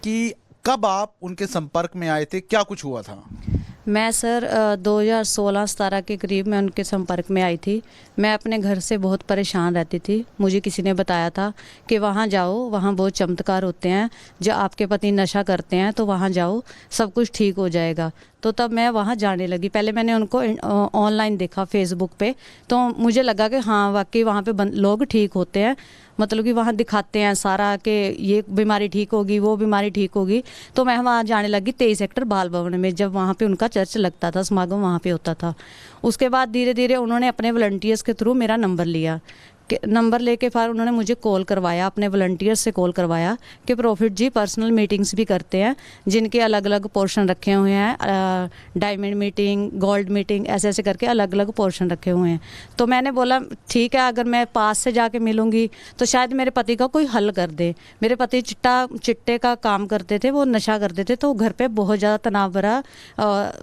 कि कब आप उनके संपर्क में आए थे, क्या कुछ हुआ था? मैं सर 2016-17 के करीब मैं उनके संपर्क में आई थी। मैं अपने घर से बहुत परेशान रहती थी। मुझे किसी ने बताया था कि वहाँ जाओ, वहाँ बहुत चमत्कार होते हैं, जो आपके पति नशा करते हैं तो वहाँ जाओ, सब कुछ ठीक हो जाएगा। तो तब मैं वहाँ जाने लगी। पहले मैंने उनको ऑनलाइन देखा फेसबुक पे, तो मुझे लगा कि हाँ वाकई वहाँ पे लोग ठीक होते हैं, मतलब कि वहाँ दिखाते हैं सारा कि ये बीमारी ठीक होगी, वो बीमारी ठीक होगी। तो मैं वहाँ जाने लगी 23 सेक्टर बाल भवन में, जब वहाँ पे उनका चर्च लगता था, समागम वहाँ पे होता था। उसके बाद धीरे धीरे उन्होंने अपने वॉलंटियर्स के थ्रू मेरा नंबर लिया। नंबर लेके फिर उन्होंने मुझे कॉल करवाया, अपने वॉलंटियर्स से कॉल करवाया कि प्रॉफिट जी पर्सनल मीटिंग्स भी करते हैं, जिनके अलग अलग पोर्शन रखे हुए हैं, डायमंड मीटिंग, गोल्ड मीटिंग, ऐसे ऐसे करके अलग अलग पोर्शन रखे हुए हैं। तो मैंने बोला ठीक है, अगर मैं पास से जाके मिलूंगी तो शायद मेरे पति का कोई हल कर दे। मेरे पति चिट्टे का काम करते थे, वो नशा करते थे, तो घर पे बहुत ज़्यादा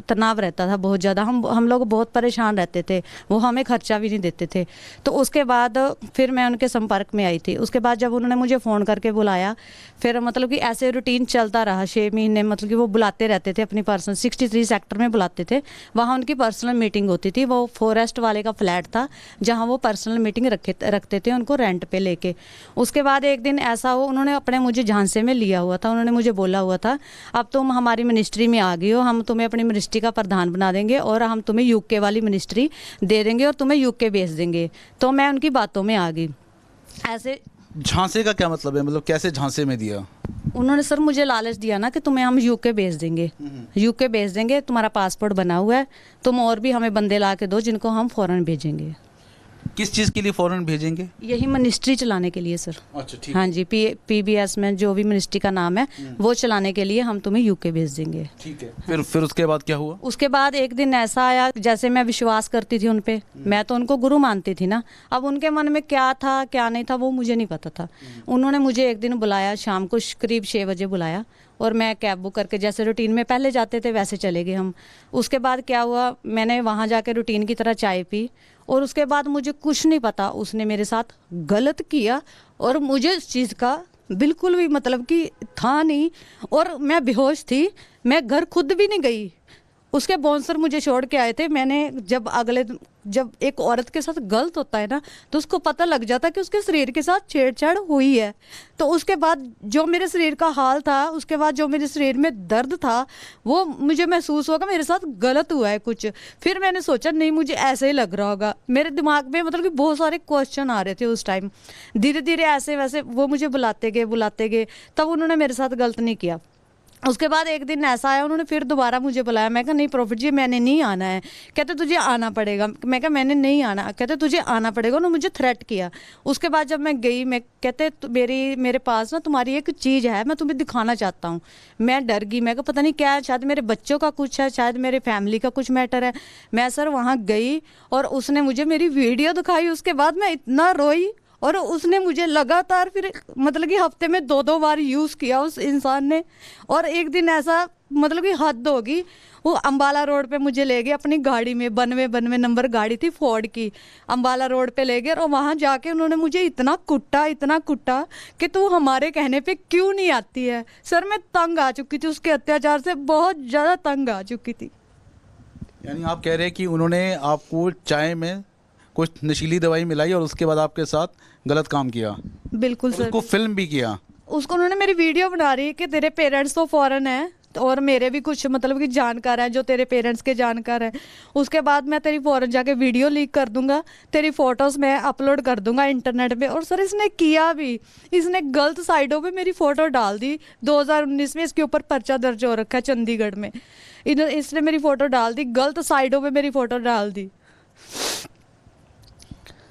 तनाव रहता था, बहुत ज़्यादा। हम लोग बहुत परेशान रहते थे, वो हमें खर्चा भी नहीं देते थे। तो उसके बाद फिर मैं उनके संपर्क में आई थी। उसके बाद जब उन्होंने मुझे फ़ोन करके बुलाया, फिर मतलब कि ऐसे रूटीन चलता रहा 6 महीने। मतलब कि वो बुलाते रहते थे अपनी पर्सनल, 63 सेक्टर में बुलाते थे, वहाँ उनकी पर्सनल मीटिंग होती थी। वो फॉरेस्ट वाले का फ्लैट था जहाँ वो पर्सनल मीटिंग रखते थे उनको रेंट पे लेके। उसके बाद एक दिन ऐसा हो, उन्होंने अपने मुझे झांसे में लिया हुआ था। उन्होंने मुझे बोला हुआ था अब तुम हमारी मिनिस्ट्री में आ गई हो, हम तुम्हें अपनी मिनिस्ट्री का प्रधान बना देंगे और हम तुम्हें यूके वाली मिनिस्ट्री दे देंगे और तुम्हें यूके भेज देंगे। तो मैं उनकी बातों में आ गई। ऐसे झांसे का क्या मतलब है, मतलब कैसे झांसे में दिया? उन्होंने सर मुझे लालच दिया ना कि तुम्हें हम यूके भेज देंगे, यूके भेज देंगे, तुम्हारा पासपोर्ट बना हुआ है, तुम और भी हमें बंदे ला के दो जिनको हम फौरन भेजेंगे। किस चीज़ के लिए फौरन भेजेंगे? यही मिनिस्ट्री चलाने के लिए सर। अच्छा ठीक। हाँ जी, पीबीएस में जो भी मिनिस्ट्री का नाम है वो चलाने के लिए हम तुम्हें यूके भेज देंगे। ठीक है। फिर उसके बाद क्या हुआ? उसके बाद एक दिन ऐसा आया, जैसे मैं विश्वास करती थी उन पे, मैं तो उनको गुरु मानती थी ना। अब उनके मन में क्या था क्या नहीं था वो मुझे नहीं पता था। उन्होंने मुझे एक दिन बुलाया, शाम को करीब 6 बजे बुलाया, और मैं कैब बुक करके जैसे रूटीन में पहले जाते थे वैसे चले गए हम। उसके बाद क्या हुआ, मैंने वहाँ जाके रूटीन की तरह चाय पी, और उसके बाद मुझे कुछ नहीं पता, उसने मेरे साथ गलत किया और मुझे इस चीज़ का बिल्कुल भी मतलब कि था नहीं, और मैं बेहोश थी। मैं घर खुद भी नहीं गई, उसके बाउंसर मुझे छोड़ के आए थे। मैंने जब एक औरत के साथ गलत होता है ना, तो उसको पता लग जाता है कि उसके शरीर के साथ छेड़छाड़ हुई है। तो उसके बाद जो मेरे शरीर का हाल था, उसके बाद जो मेरे शरीर में दर्द था, वो मुझे महसूस होगा मेरे साथ गलत हुआ है कुछ। फिर मैंने सोचा नहीं, मुझे ऐसे ही लग रहा होगा। मेरे दिमाग में मतलब कि बहुत सारे क्वेश्चन आ रहे थे उस टाइम। धीरे धीरे ऐसे वैसे वो मुझे बुलाते गए, तब उन्होंने मेरे साथ गलत नहीं किया। उसके बाद एक दिन ऐसा आया, उन्होंने फिर दोबारा मुझे बुलाया। मैं कहा नहीं प्रॉफिट जी मैंने नहीं आना है। कहते तुझे आना पड़ेगा। मैं कहा मैंने नहीं आना। कहते तुझे आना पड़ेगा। उन्होंने मुझे थ्रेट किया। उसके बाद जब मैं गई, मैं कहते मेरे पास ना तुम्हारी एक चीज़ है, मैं तुम्हें दिखाना चाहता हूँ। मैं डर गई, मैं कहा पता नहीं क्या है, शायद मेरे बच्चों का कुछ है, शायद मेरे फैमिली का कुछ मैटर है। मैं सर वहाँ गई और उसने मुझे मेरी वीडियो दिखाई। उसके बाद मैं इतना रोई, और उसने मुझे लगातार फिर मतलब कि हफ्ते में 2-2 बार यूज़ किया उस इंसान ने। और एक दिन ऐसा मतलब कि हद होगी, वो अम्बाला रोड पे मुझे ले गए अपनी गाड़ी में, 92 नंबर गाड़ी थी फोर्ड की। अम्बाला रोड पे ले गए और वहाँ जाके उन्होंने मुझे इतना कुट्टा कि तू हमारे कहने पे क्यों नहीं आती है। सर मैं तंग आ चुकी थी उसके अत्याचार से, बहुत ज़्यादा तंग आ चुकी थी। यानी आप कह रहे हैं कि उन्होंने आपको चाय में कुछ नशीली दवाई मिलाई और उसके बाद आपके साथ गलत काम किया? बिल्कुल सर। उसको फिल्म भी किया? उसको उन्होंने मेरी वीडियो बना रही है कि तेरे पेरेंट्स तो फॉरेन है और मेरे भी कुछ मतलब कि जानकार हैं जो तेरे पेरेंट्स के जानकार हैं। उसके बाद मैं तेरी फॉरेन जाके वीडियो लीक कर दूंगा, तेरी फोटोज मैं अपलोड कर दूंगा इंटरनेट पे। और सर इसने किया भी, इसने गलत साइडों पे मेरी फोटो डाल दी। 2019 में इसके ऊपर पर्चा दर्ज हो रखा है चंडीगढ़ में। इसने मेरी फोटो डाल दी, गलत साइडों पे मेरी फोटो डाल दी।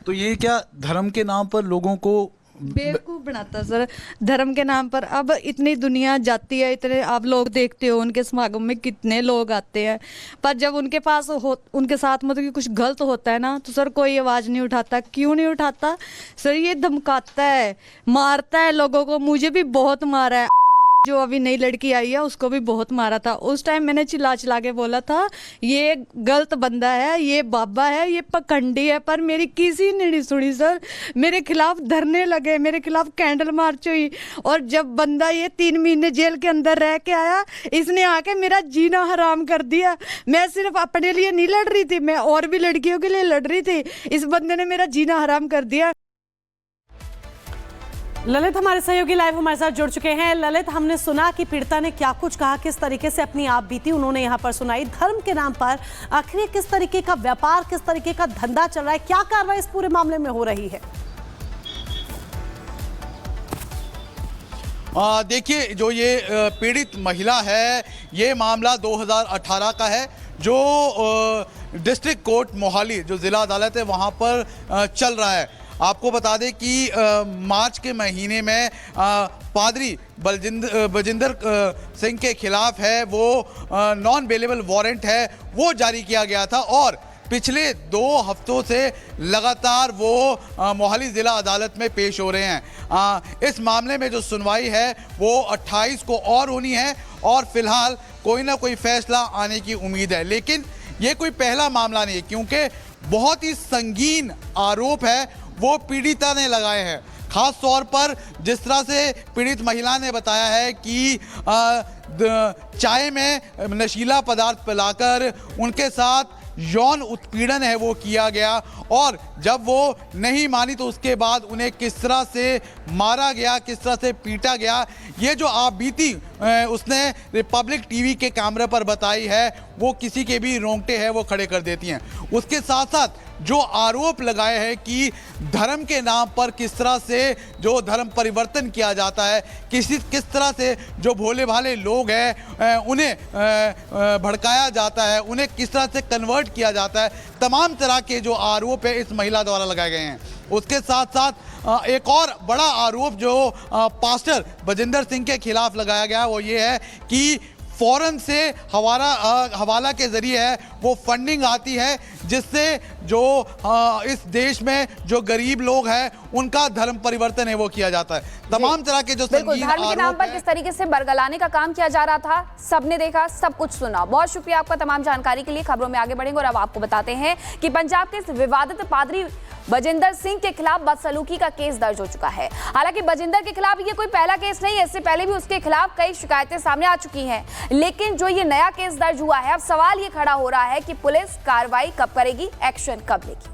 तो ये क्या धर्म के नाम पर लोगों को बेवकूफ़ बनाता सर, धर्म के नाम पर। अब इतनी दुनिया जाती है, इतने आप लोग देखते हो उनके समागम में कितने लोग आते हैं, पर जब उनके पास उनके साथ मतलब कि कुछ गलत होता है ना, तो सर कोई आवाज़ नहीं उठाता। क्यों नहीं उठाता सर? ये धमकाता है, मारता है लोगों को। मुझे भी बहुत मारा है। जो अभी नई लड़की आई है उसको भी बहुत मारा था। उस टाइम मैंने चिल्ला चिल्ला के बोला था ये गलत बंदा है, ये बाबा है, ये पखंडी है, पर मेरी किसी ने नहीं सुनी सर। मेरे खिलाफ धरने लगे, मेरे खिलाफ कैंडल मार्च हुई, और जब बंदा ये 3 महीने जेल के अंदर रह के आया, इसने आके मेरा जीना हराम कर दिया। मैं सिर्फ अपने लिए नहीं लड़ रही थी, मैं और भी लड़कियों के लिए लड़ रही थी। इस बंदे ने मेरा जीना हराम कर दिया। ललित हमारे सहयोगी लाइव हमारे साथ जुड़ चुके हैं। ललित, हमने सुना कि पीड़िता ने क्या कुछ कहा, किस तरीके से अपनी आप बीती उन्होंने यहाँ पर सुनाई। धर्म के नाम पर आखिर किस तरीके का व्यापार, किस तरीके का धंधा चल रहा है, क्या कार्रवाई इस पूरे मामले में हो रही है? देखिए, जो ये पीड़ित महिला है, ये मामला 2018 का है, जो डिस्ट्रिक्ट कोर्ट मोहाली जो ज़िला अदालत है वहाँ पर चल रहा है। आपको बता दें कि मार्च के महीने में पादरी बजिंदर सिंह के खिलाफ है वो नॉन बेलेबल वारंट है वो जारी किया गया था, और पिछले 2 हफ्तों से लगातार वो मोहाली ज़िला अदालत में पेश हो रहे हैं। इस मामले में जो सुनवाई है वो 28 को और होनी है, और फिलहाल कोई ना कोई फैसला आने की उम्मीद है। लेकिन ये कोई पहला मामला नहीं है, क्योंकि बहुत ही संगीन आरोप है वो पीड़िता ने लगाए हैं। खास तौर पर जिस तरह से पीड़ित महिला ने बताया है कि चाय में नशीला पदार्थ पिलाकर उनके साथ यौन उत्पीड़न है वो किया गया, और जब वो नहीं मानी तो उसके बाद उन्हें किस तरह से मारा गया, किस तरह से पीटा गया, ये जो आप बीती उसने रिपब्लिक टीवी के कैमरे पर बताई है, वो किसी के भी रोंगटे हैं वो खड़े कर देती हैं। उसके साथ साथ जो आरोप लगाए हैं कि धर्म के नाम पर किस तरह से जो धर्म परिवर्तन किया जाता है, किस तरह से जो भोले भाले लोग हैं उन्हें भड़काया जाता है, उन्हें किस तरह से कन्वर्ट किया जाता है, तमाम तरह के जो आरोप है इस महिला द्वारा लगाए गए हैं। उसके साथ साथ एक और बड़ा आरोप जो पास्टर बजिंदर सिंह के खिलाफ लगाया गया वो ये है कि फॉरेन से हवाला के जरिए है वो फंडिंग आती है, जिससे जो इस देश में जो गरीब लोग हैं उनका धर्म परिवर्तन है वो किया जाता है। तमाम तरह के जो संगीन धर्म के नाम पर किस तरीके से बरगलाने का काम किया जा रहा था, सबने देखा, सब कुछ सुना। बहुत शुक्रिया आपका तमाम जानकारी के लिए। खबरों में आगे बढ़ेंगे और अब आपको बताते हैं कि पंजाब के इस विवादित पादरी बजिंदर सिंह के खिलाफ बदसलूकी का केस दर्ज हो चुका है। हालांकि बजिंदर के खिलाफ ये कोई पहला केस नहीं है, इससे पहले भी उसके खिलाफ कई शिकायतें सामने आ चुकी हैं। लेकिन जो ये नया केस दर्ज हुआ है, अब सवाल ये खड़ा हो रहा है कि पुलिस कार्रवाई कब करेगी, एक्शन कब लेगी।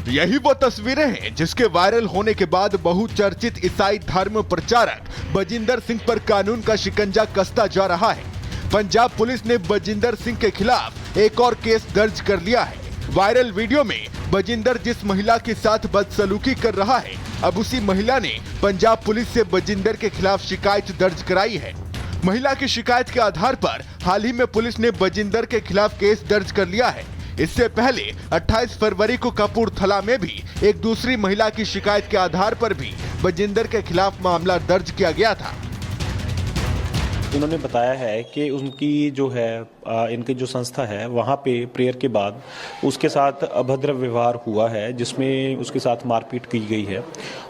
यही वो तस्वीरें हैं जिसके वायरल होने के बाद बहुचर्चित ईसाई धर्म प्रचारक बजिंदर सिंह पर कानून का शिकंजा कसता जा रहा है। पंजाब पुलिस ने बजिंदर सिंह के खिलाफ एक और केस दर्ज कर लिया है। वायरल वीडियो में बजिंदर जिस महिला के साथ बदसलूकी कर रहा है, अब उसी महिला ने पंजाब पुलिस से बजिंदर के खिलाफ शिकायत दर्ज कराई है। महिला की शिकायत के आधार पर हाल ही में पुलिस ने बजिंदर के खिलाफ केस दर्ज कर लिया है। इससे पहले 28 फरवरी को कपूरथला में भी एक दूसरी महिला की शिकायत के आधार पर भी बजिंदर के खिलाफ मामला दर्ज किया गया था। उन्होंने बताया है कि उनकी जो है इनकी जो संस्था है वहाँ पे प्रेयर के बाद उसके साथ अभद्र व्यवहार हुआ है, जिसमें उसके साथ मारपीट की गई है,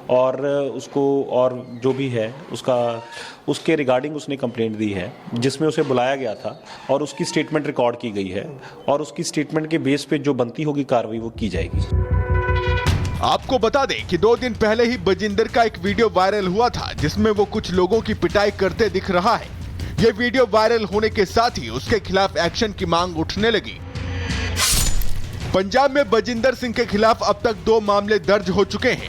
और उसको और जो भी है उसके रिगार्डिंग उसने कंप्लेंट दी है, जिसमें उसे बुलाया गया था और उसकी स्टेटमेंट रिकॉर्ड की गई है, और उसकी स्टेटमेंट के बेस पे जो बनती होगी कार्रवाई वो की जाएगी। आपको बता दें कि 2 दिन पहले ही बजिंदर का एक वीडियो वायरल हुआ था, जिसमें वो कुछ लोगों की पिटाई करते दिख रहा है। ये वीडियो वायरल होने के साथ ही उसके खिलाफ एक्शन की मांग उठने लगी। पंजाब में बजिंदर सिंह के खिलाफ अब तक 2 मामले दर्ज हो चुके हैं।